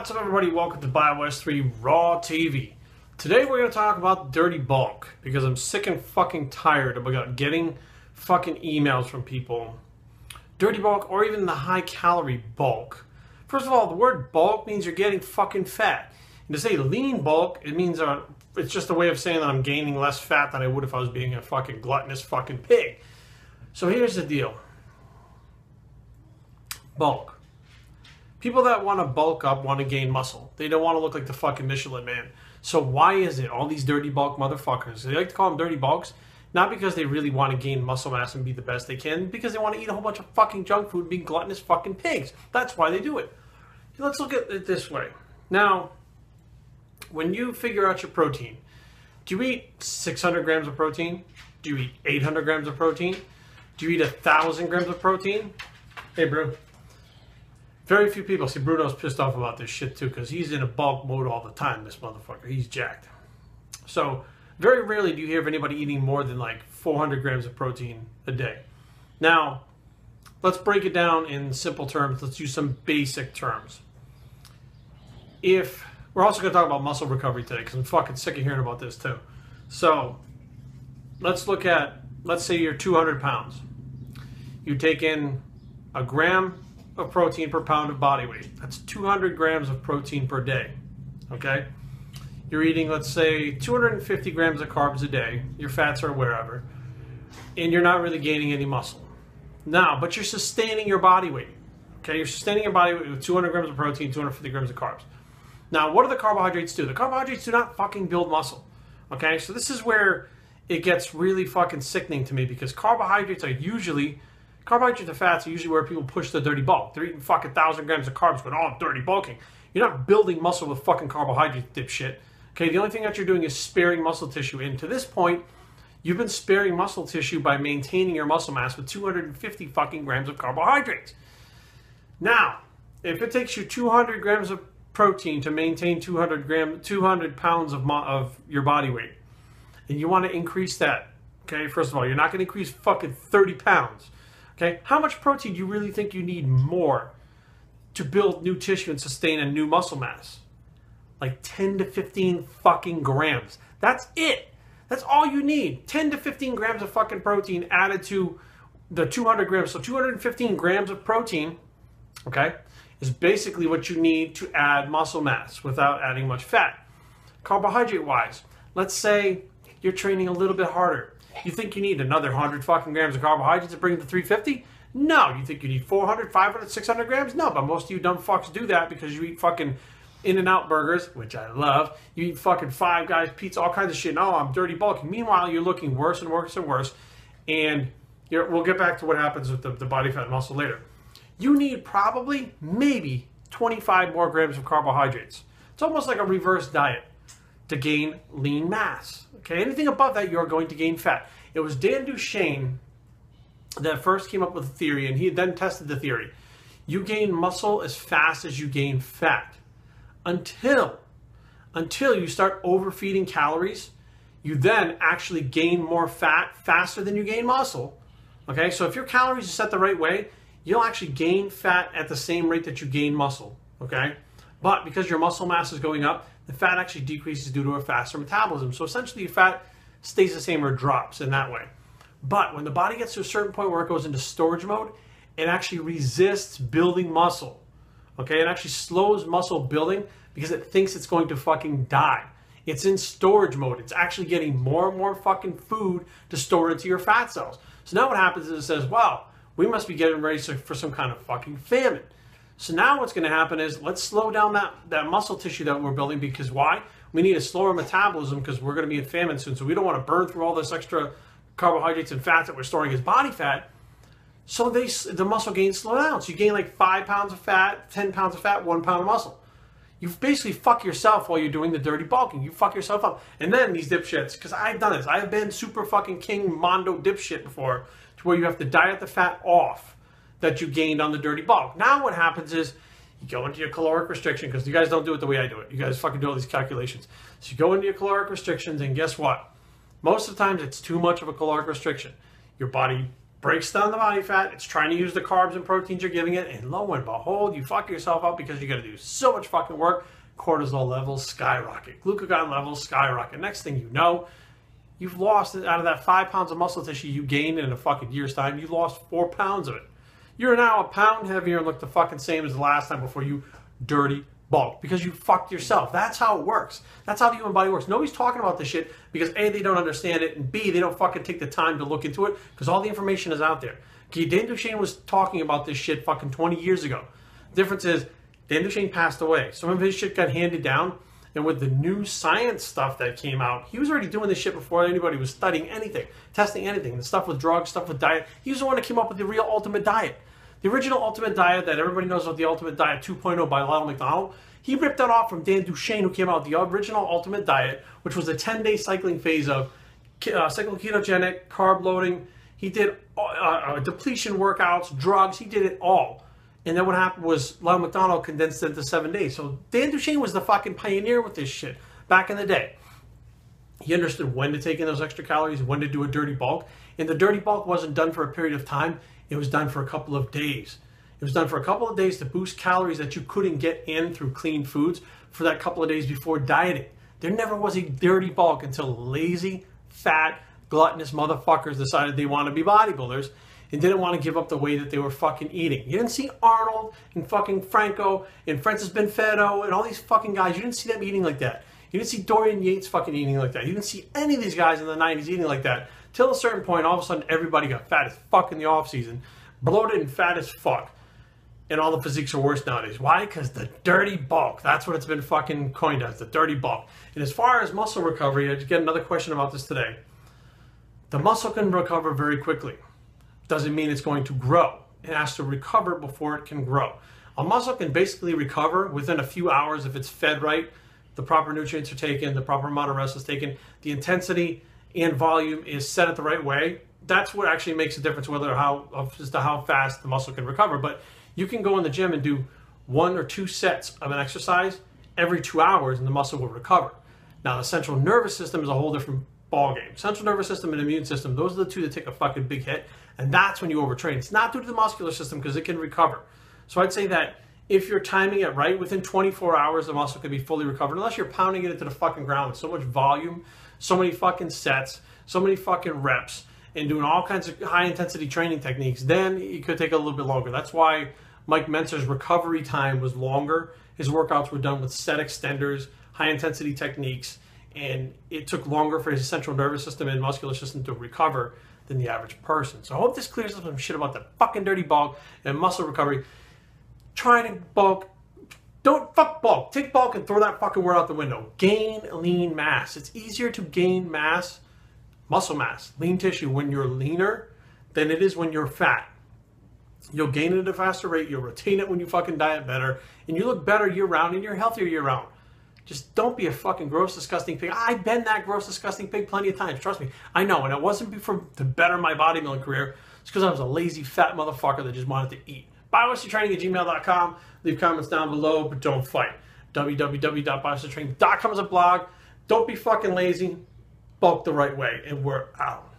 What's up, everybody? Welcome to Bios3 Raw TV. Today we're going to talk about dirty bulk because I'm sick and fucking tired about getting fucking emails from people. Dirty bulk or even the high calorie bulk. First of all, the word bulk means you're getting fucking fat. And to say lean bulk, it means it's just a way of saying that I'm gaining less fat than I would if I was being a fucking gluttonous fucking pig. So here's the deal. Bulk. People that want to bulk up want to gain muscle. They don't want to look like the fucking Michelin Man. So why is it all these dirty bulk motherfuckers, they like to call them dirty bulks, not because they really want to gain muscle mass and be the best they can, because they want to eat a whole bunch of fucking junk food and be gluttonous fucking pigs. That's why they do it. Let's look at it this way. Now, when you figure out your protein, do you eat 600 grams of protein? Do you eat 800 grams of protein? Do you eat 1,000 grams of protein? Hey, bro. Very few people. See, Bruno's pissed off about this shit too because he's in a bulk mode all the time, this motherfucker. He's jacked. So, very rarely do you hear of anybody eating more than like 400 grams of protein a day. Now, let's break it down in simple terms. Let's use some basic terms. We're also going to talk about muscle recovery today because I'm fucking sick of hearing about this too. So, let's say you're 200 pounds. You take in a gram of protein per pound of body weight. That's 200 grams of protein per day. Okay? You're eating, let's say, 250 grams of carbs a day. Your fats are wherever. And you're not really gaining any muscle. Now, but you're sustaining your body weight. Okay? You're sustaining your body weight with 200 grams of protein, 250 grams of carbs. Now, what do the carbohydrates do? The carbohydrates do not fucking build muscle. Okay? So this is where it gets really fucking sickening to me because carbohydrates and fats are usually where people push the dirty bulk. They're eating fucking 1,000 grams of carbs, but all dirty bulking. You're not building muscle with fucking carbohydrates, dipshit. Okay, the only thing that you're doing is sparing muscle tissue. And to this point, you've been sparing muscle tissue by maintaining your muscle mass with 250 fucking grams of carbohydrates. Now, if it takes you 200 grams of protein to maintain 200 pounds of your body weight, and you want to increase that, okay, first of all, you're not going to increase fucking 30 pounds. Okay, how much protein do you really think you need more to build new tissue and sustain a new muscle mass? Like 10 to 15 fucking grams. That's it. That's all you need. 10 to 15 grams of fucking protein added to the 200 grams. So 215 grams of protein, okay, is basically what you need to add muscle mass without adding much fat. Carbohydrate-wise, let's say you're training a little bit harder. You think you need another 100 fucking grams of carbohydrates to bring it to 350? No. You think you need 400, 500, 600 grams? No, but most of you dumb fucks do that because you eat fucking In-N-Out burgers, which I love. You eat fucking Five Guys pizza, all kinds of shit. Oh, I'm dirty bulking. Meanwhile, you're looking worse and worse and worse. And we'll get back to what happens with the body fat and muscle later. You need probably, maybe, 25 more grams of carbohydrates. It's almost like a reverse diet to gain lean mass. Okay, anything above that, you're going to gain fat. It was Dan Duchaine that first came up with the theory, and he then tested the theory. You gain muscle as fast as you gain fat. Until you start overfeeding calories, you then actually gain more fat faster than you gain muscle. Okay, so if your calories are set the right way, you'll actually gain fat at the same rate that you gain muscle. Okay, but because your muscle mass is going up, the fat actually decreases due to a faster metabolism. So essentially your fat stays the same or drops in that way. But when the body gets to a certain point where it goes into storage mode, it actually resists building muscle. Okay, it actually slows muscle building because it thinks it's going to fucking die. It's in storage mode. It's actually getting more and more fucking food to store into your fat cells. So now what happens is it says, wow, we must be getting ready for some kind of fucking famine. So now what's going to happen is let's slow down that muscle tissue that we're building because why? We need a slower metabolism because we're going to be in famine soon. So we don't want to burn through all this extra carbohydrates and fats that we're storing as body fat. So the muscle gains slow down. So you gain like 5 pounds of fat, 10 pounds of fat, 1 pound of muscle. You basically fuck yourself while you're doing the dirty bulking. You fuck yourself up. And then these dipshits, because I've done this. I've been super fucking king mondo dipshit before to where you have to diet the fat off that you gained on the dirty bulk. Now what happens is you go into your caloric restriction because you guys don't do it the way I do it. You guys fucking do all these calculations. So you go into your caloric restrictions and guess what? Most of the times it's too much of a caloric restriction. Your body breaks down the body fat, it's trying to use the carbs and proteins you're giving it, and lo and behold, you fuck yourself up because you're going to do so much fucking work. Cortisol levels skyrocket, glucagon levels skyrocket. Next thing you know, you've lost, out of that 5 pounds of muscle tissue you gained in a fucking year's time, you lost 4 pounds of it. You're now a pound heavier and look the fucking same as the last time before you dirty bulk, because you fucked yourself. That's how it works. That's how the human body works. Nobody's talking about this shit because A, they don't understand it, and B, they don't fucking take the time to look into it because all the information is out there. Okay, Dan Duchaine was talking about this shit fucking 20 years ago. The difference is Dan Duchaine passed away. Some of his shit got handed down, and with the new science stuff that came out, he was already doing this shit before anybody was studying anything, testing anything. The stuff with drugs, stuff with diet. He was the one that came up with the real ultimate diet. The original ultimate diet that everybody knows about, the ultimate diet 2.0 by Lionel McDonald, he ripped that off from Dan Duchaine, who came out with the original ultimate diet, which was a 10-day cycling phase of cyclo-ketogenic, carb loading. He did depletion workouts, drugs, he did it all. And then what happened was Lionel McDonald condensed it into 7 days. So Dan Duchaine was the fucking pioneer with this shit back in the day. He understood when to take in those extra calories, when to do a dirty bulk. And the dirty bulk wasn't done for a period of time. It was done for a couple of days. It was done for a couple of days to boost calories that you couldn't get in through clean foods for that couple of days before dieting. There never was a dirty bulk until lazy, fat, gluttonous motherfuckers decided they want to be bodybuilders and didn't want to give up the way that they were fucking eating. You didn't see Arnold and fucking Franco and Francis Benfetto and all these fucking guys. You didn't see them eating like that. You didn't see Dorian Yates fucking eating like that. You didn't see any of these guys in the 90s eating like that. Till a certain point, all of a sudden, everybody got fat as fuck in the off season, bloated and fat as fuck. And all the physiques are worse nowadays. Why? Because the dirty bulk. That's what it's been fucking coined as, the dirty bulk. And as far as muscle recovery, I just get another question about this today. The muscle can recover very quickly. Doesn't mean it's going to grow. It has to recover before it can grow. A muscle can basically recover within a few hours if it's fed right, the proper nutrients are taken, the proper amount of rest is taken, the intensity and volume is set it the right way. That's what actually makes a difference as to how fast the muscle can recover. But you can go in the gym and do 1 or 2 sets of an exercise every 2 hours and the muscle will recover. Now the central nervous system is a whole different ballgame. Central nervous system and immune system, those are the two that take a fucking big hit, and that's when you overtrain. It's not due to the muscular system because it can recover. So I'd say that if you're timing it right, within 24 hours the muscle can be fully recovered, unless you're pounding it into the fucking ground with so much volume, so many fucking sets, so many fucking reps, and doing all kinds of high intensity training techniques. Then it could take a little bit longer. That's why Mike Mentzer's recovery time was longer. His workouts were done with set extenders, high intensity techniques, and it took longer for his central nervous system and muscular system to recover than the average person. So I hope this clears up some shit about the fucking dirty bulk and muscle recovery. Trying to bulk, don't fuck bulk. Take bulk and throw that fucking word out the window. Gain lean mass. It's easier to gain mass, muscle mass, lean tissue when you're leaner than it is when you're fat. You'll gain it at a faster rate, you'll retain it when you fucking diet better, and you look better year round and you're healthier year round. Just don't be a fucking gross, disgusting pig. I've been that gross, disgusting pig plenty of times. Trust me. I know. And it wasn't to better my bodybuilding career. It's because I was a lazy, fat motherfucker that just wanted to eat. Biowestertraining@gmail.com. Leave comments down below, but don't fight. www.biowestertraining.com is a blog. Don't be fucking lazy. Bulk the right way. And we're out.